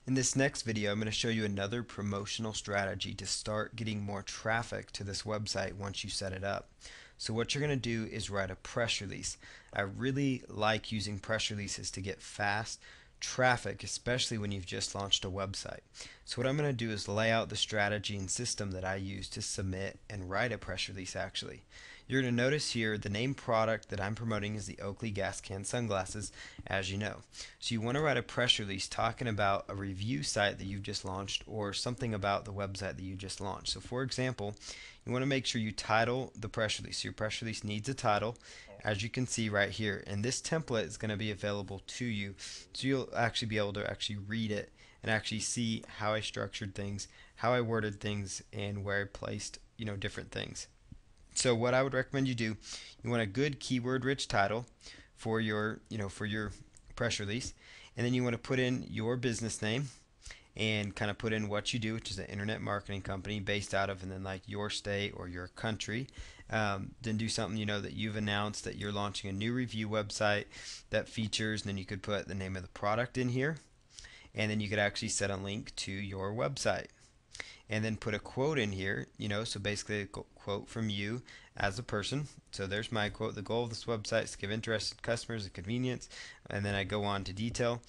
In this next video, I'm going to show you another promotional strategy to start getting more traffic to this website once you set it up. So what you're going to do is write a press release. I really like using press releases to get fast traffic, especially when you've just launched a website. So what I'm going to do is lay out the strategy and system that I use to submit and write a press release actually. You're going to notice here the name product that I'm promoting is the Oakley gas can sunglasses, as you know. So you want to write a press release talking about a review site that you've just launched or something about the website that you just launched. So for example, you want to make sure you title the press release. So your press release needs a title, as you can see right here, and this template is going to be available to you, so you'll actually be able to actually read it and actually see how I structured things, how I worded things, and where I placed different things. So what I would recommend you do, you want a good keyword rich title for your press release, and then you want to put in your business name and kind of put in what you do, which is an internet marketing company based out of, and then like your state or your country. Then do something that you've announced that you're launching a new review website that features, and then you could put the name of the product in here, and then you could actually set a link to your website, and then put a quote in here, so basically a quote from you as a person. So there's my quote: the goal of this website is to give interested customers a convenience, and then I go on to detail.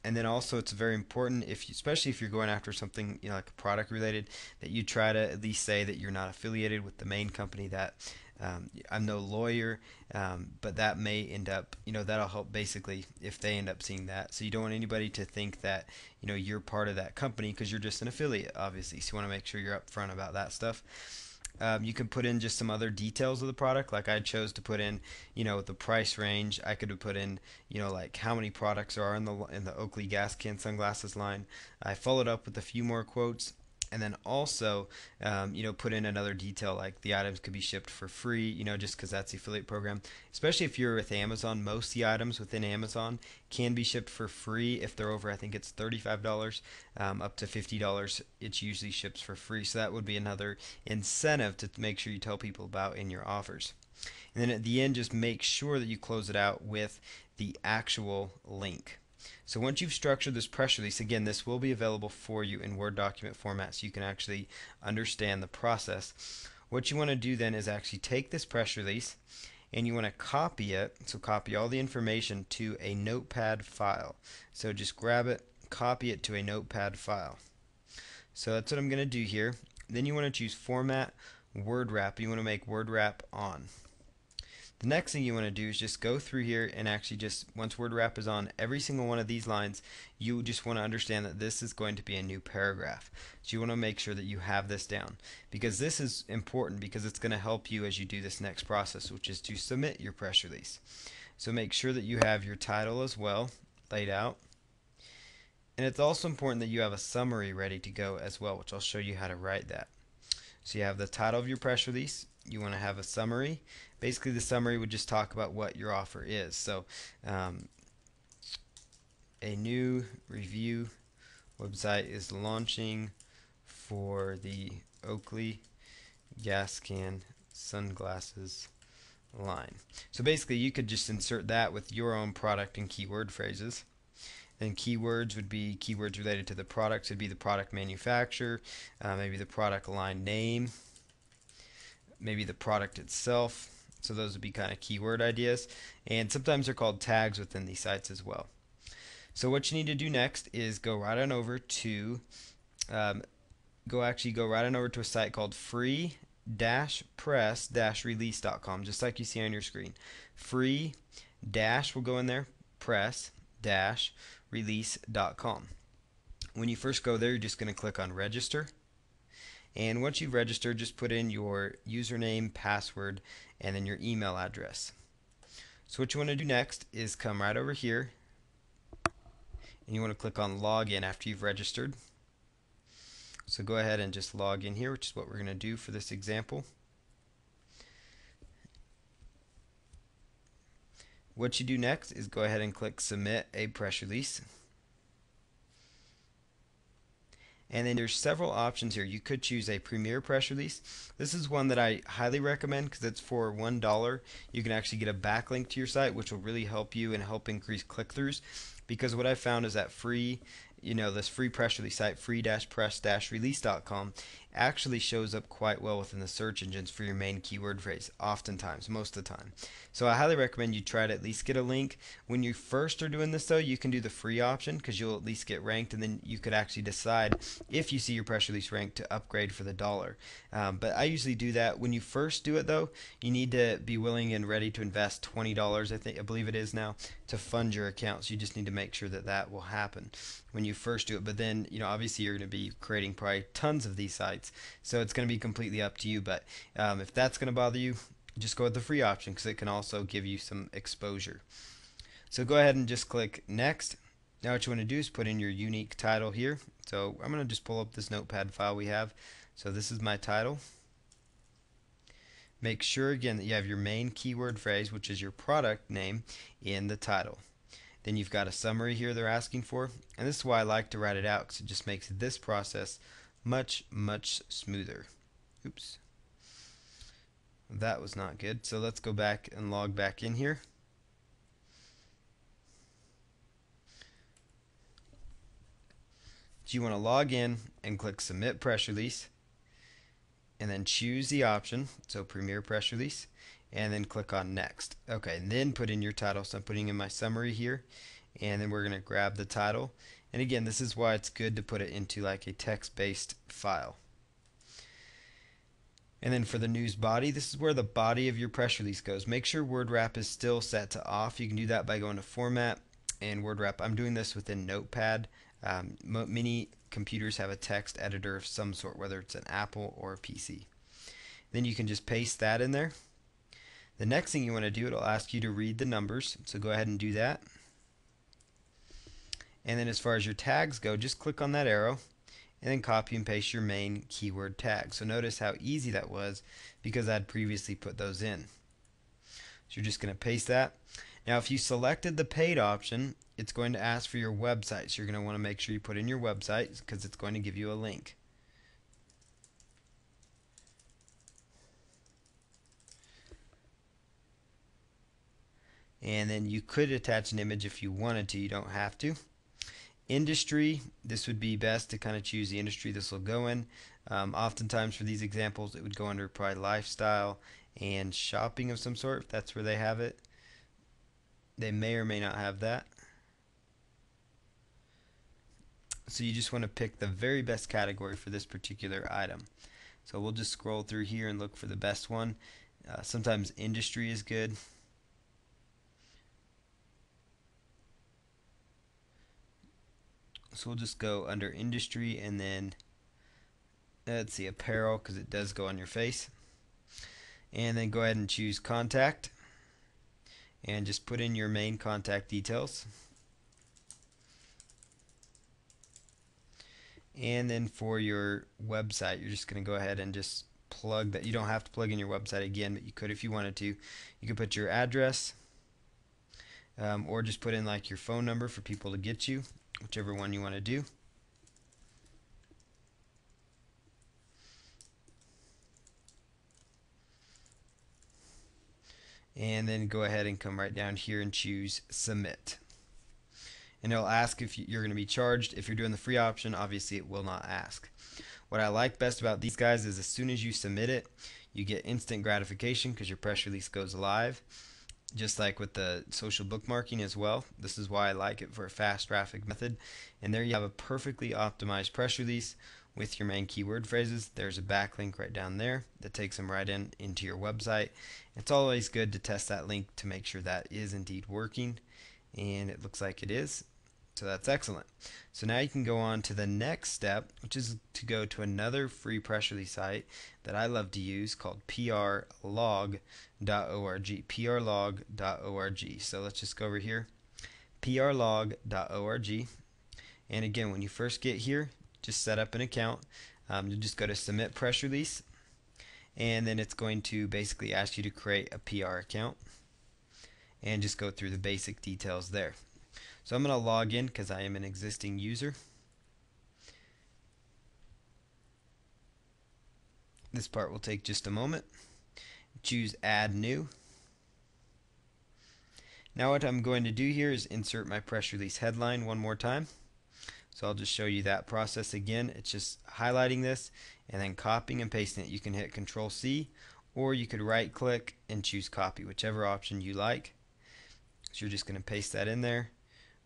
And then also it's very important, especially if you're going after something like a product related, that you try to at least say that you're not affiliated with the main company. That I'm no lawyer, but that may end up, that'll help basically if they end up seeing that. So you don't want anybody to think that you're part of that company, because you're just an affiliate, obviously. So you want to make sure you're upfront about that stuff. You can put in just some other details of the product, like I chose to put in, the price range. I could have put in, like how many products are in the Oakley gas can sunglasses line. I followed up with a few more quotes, and then also, put in another detail like the items could be shipped for free, just because that's the affiliate program. Especially if you're with Amazon, most of the items within Amazon can be shipped for free if they're over, I think it's $35, up to $50. It usually ships for free, so that would be another incentive to make sure you tell people about in your offers. And then at the end, just make sure that you close it out with the actual link. So once you've structured this press release, again, this will be available for you in Word document format so you can actually understand the process. What you want to do then is actually take this press release and you want to copy it. So copy all the information to a notepad file. So just grab it, copy it to a notepad file. So that's what I'm going to do here. Then you want to choose Format, Word Wrap. You want to make Word Wrap on. The next thing you want to do is just go through here and actually just, once Word Wrap is on every single one of these lines, you just want to understand that this is going to be a new paragraph. So you want to make sure that you have this down, because this is important, because it's going to help you as you do this next process, which is to submit your press release. So make sure that you have your title as well laid out. And it's also important that you have a summary ready to go as well, which I'll show you how to write that. So you have the title of your press release. You want to have a summary. Basically, the summary would just talk about what your offer is. So a new review website is launching for the Oakley gas can sunglasses line. So basically, you could just insert that with your own product and keyword phrases. Then keywords would be keywords related to the products. It would be the product manufacturer, maybe the product line name, maybe the product itself. So those would be kind of keyword ideas, and sometimes they're called tags within these sites as well. So what you need to do next is go right on over to go right on over to a site called free-press-release.com, just like you see on your screen. Free dash will go in there, press-release.com. When you first go there, you're just going to click on register. And once you've registered, just put in your username, password, and then your email address. So what you want to do next is come right over here, and you want to click on login after you've registered. So go ahead and just log in here, which is what we're going to do for this example. What you do next is go ahead and click submit a press release. And then there's several options here. You could choose a Premier press release. This is one that I highly recommend because it's for $1. You can actually get a backlink to your site, which will really help you and help increase click-throughs. Because what I found is that free this free press release site, free-press-release.com, actually shows up quite well within the search engines for your main keyword phrase, oftentimes, most of the time. So I highly recommend you try to at least get a link. When you first are doing this though, you can do the free option because you'll at least get ranked, and then you could actually decide if you see your press release ranked to upgrade for the dollar. But I usually do that. When you first do it though, you need to be willing and ready to invest $20, I believe it is now, to fund your account. So you just need to make sure that that will happen when you first do it. But then, obviously you're going to be creating probably tons of these sites, so it's going to be completely up to you. But if that's going to bother you, just go with the free option because it can also give you some exposure. So go ahead and just click next. Now what you want to do is put in your unique title here. So I'm going to just pull up this notepad file we have. So this is my title. Make sure again that you have your main keyword phrase, which is your product name, in the title. Then you've got a summary here they're asking for, and this is why I like to write it out because it just makes this process much smoother. Oops, that was not good. So let's go back and log back in here. So you want to log in and click submit press release, and then choose the option, so Premier Press Release, and then click on next. Okay, and then put in your title. So I'm putting in my summary here, and then we're going to grab the title. And again, this is why it's good to put it into like a text-based file. And then for the news body, this is where the body of your press release goes. Make sure word wrap is still set to off. You can do that by going to Format and word wrap. I'm doing this within Notepad. Many computers have a text editor of some sort, whether it's an Apple or a PC. Then you can just paste that in there. The next thing you want to do, it'll ask you to read the numbers, so go ahead and do that. And then as far as your tags go, just click on that arrow and then copy and paste your main keyword tag. So notice how easy that was because I'd previously put those in. So you're just going to paste that. Now if you selected the paid option, it's going to ask for your website. So you're going to want to make sure you put in your website because it's going to give you a link. And then you could attach an image if you wanted to. You don't have to. Industry, this would be best to kind of choose the industry this will go in. Oftentimes for these examples it would go under probably lifestyle and shopping of some sort if that's where they have it. They may or may not have that. So you just want to pick the very best category for this particular item. So we'll just scroll through here and look for the best one. Sometimes industry is good. So we'll just go under industry and then let's see, apparel, because it does go on your face. And then go ahead and choose contact and just put in your main contact details. And then for your website, you're just going to go ahead and just plug that. You don't have to plug in your website again, but you could if you wanted to. You could put your address or just put in like your phone number for people to get you, whichever one you want to do. And then go ahead and come right down here and choose submit. And it'll ask if you're going to be charged. If you're doing the free option, obviously it will not ask. What I like best about these guys is as soon as you submit it, you get instant gratification because your press release goes live. Just like with the social bookmarking as well. This is why I like it for a fast traffic method. And there you have a perfectly optimized press release with your main keyword phrases. There's a backlink right down there that takes them right into your website. It's always good to test that link to make sure that is indeed working, and it looks like it is. So that's excellent. So now you can go on to the next step, which is to go to another free press release site that I love to use called prlog.org. prlog.org. So let's just go over here, prlog.org. And again, when you first get here, just set up an account. You'll just go to submit press release, and then it's going to basically ask you to create a PR account and just go through the basic details there. So I'm going to log in because I am an existing user. This part will take just a moment. Choose add new. Now what I'm going to do here is insert my press release headline one more time. So So I'll just show you that process again. It's just highlighting this and then copying and pasting it. You can hit Control C, or you could right click and choose copy, whichever option you like. So you're just going to paste that in there,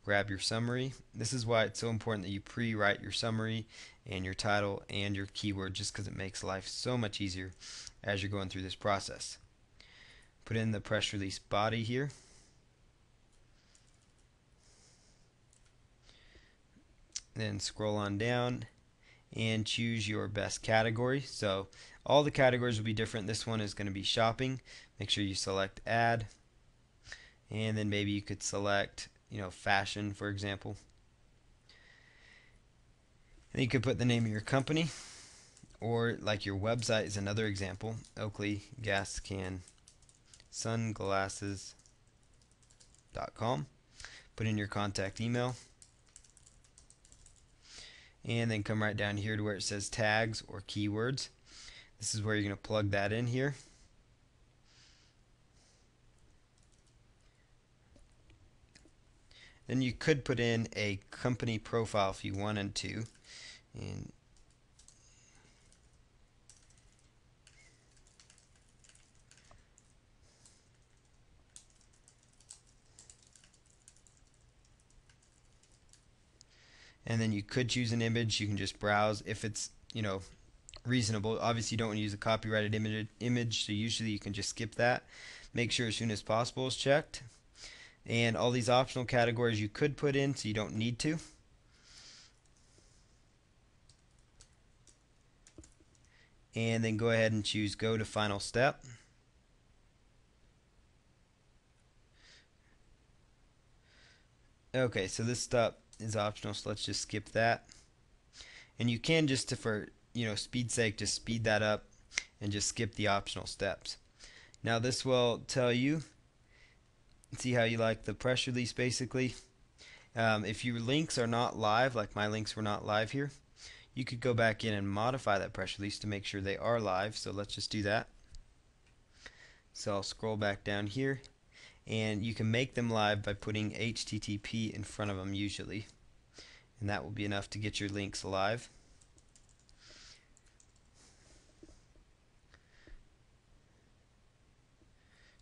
grab your summary. This is why it's so important that you pre-write your summary and your title and your keyword, just because it makes life so much easier as you're going through this process. Put in the press release body here. Then scroll on down and choose your best category. So all the categories will be different. This one is going to be shopping. Make sure you select add, and then maybe you could select, fashion, for example. And you could put the name of your company, or like your website is another example. Oakley Gas Can Sunglasses.com. Put in your contact email, and then come right down here to where it says tags or keywords. This is where you're going to plug that in here. Then you could put in a company profile if you wanted to. And then you could choose an image. You can just browse if it's reasonable. Obviously you don't want to use a copyrighted image, so usually you can just skip that. Make sure as soon as possible is checked. And all these optional categories you could put in, so you don't need to. And then go ahead and choose go to final step. Okay, so this step is optional, so let's just skip that. And you can just, for speed's sake, just speed that up and just skip the optional steps. Now this will tell you, see how you like the press release basically. If your links are not live, like my links were not live here, you could go back in and modify that press release to make sure they are live. So let's just do that. So I'll scroll back down here, and you can make them live by putting HTTP in front of them usually, and that will be enough to get your links live.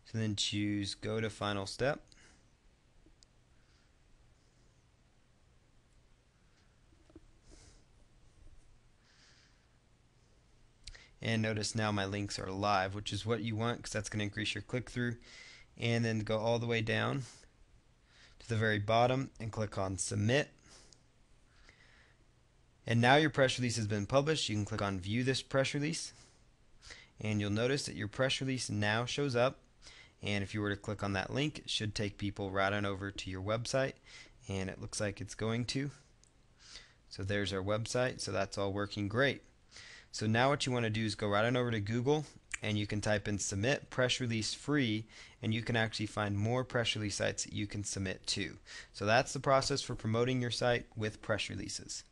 So then choose go to final step. And notice now my links are live, which is what you want, because that's going to increase your click-through. And then go all the way down to the very bottom and click on submit. And now your press release has been published. You can click on view this press release, and you'll notice that your press release now shows up. And if you were to click on that link, it should take people right on over to your website, and it looks like it's going to. So there's our website. So that's all working great. So now what you want to do is go right on over to Google, and you can type in submit press release free, and you can actually find more press release sites that you can submit to. So that's the process for promoting your site with press releases.